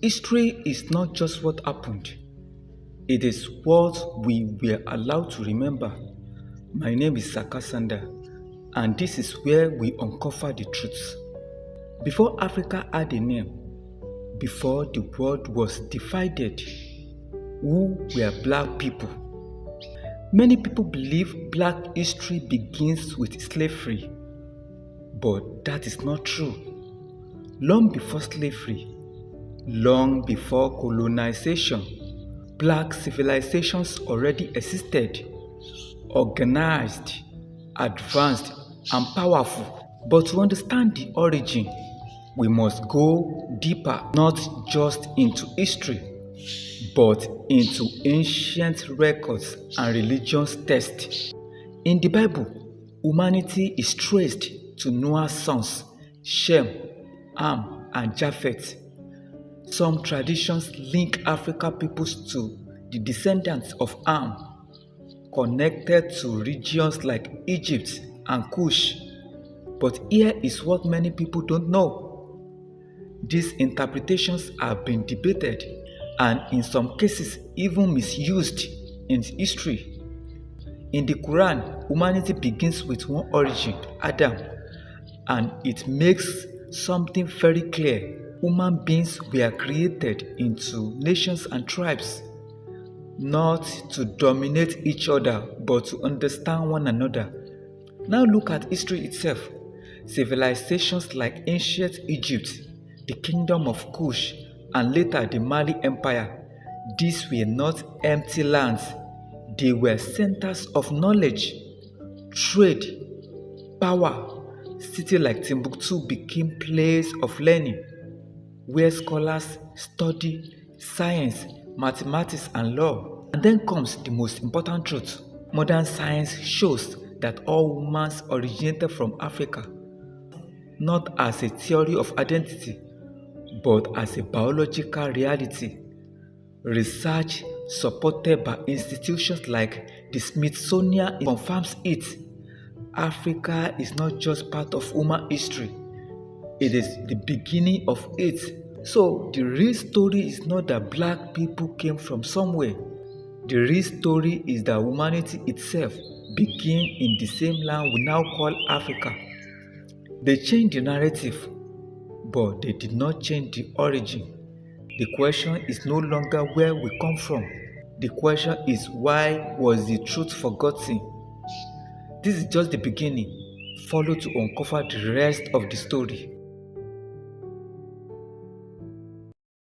History is not just what happened, it is what we were allowed to remember. My name is Sakasanda, and this is where we uncover the truth. Before Africa had a name, before the world was divided, who were black people? Many people believe black history begins with slavery, but that is not true. Long before slavery, long before colonization, black civilizations already existed, organized, advanced, and powerful. But to understand the origin, we must go deeper, not just into history, but into ancient records and religious texts. In the Bible, humanity is traced to Noah's sons, Shem, Ham, and Japheth. Some traditions link African peoples to the descendants of Ham, connected to regions like Egypt and Kush. But here is what many people don't know. These interpretations have been debated and in some cases even misused in history. In the Quran, humanity begins with one origin, Adam, and it makes something very clear. Human beings were created into nations and tribes, not to dominate each other, but to understand one another. Now look at history itself. Civilizations like ancient Egypt, the kingdom of Kush, and later the Mali Empire, these were not empty lands. They were centers of knowledge, trade, power. Cities like Timbuktu became places of learning, where scholars study science, mathematics, and law. And then comes the most important truth. Modern science shows that all humans originated from Africa, not as a theory of identity, but as a biological reality. Research supported by institutions like the Smithsonian confirms it. Africa is not just part of human history, it is the beginning of it. So the real story is not that black people came from somewhere. The real story is that humanity itself began in the same land we now call Africa. They changed the narrative, but they did not change the origin. The question is no longer where we come from. The question is, why was the truth forgotten? This is just the beginning. Follow to uncover the rest of the story.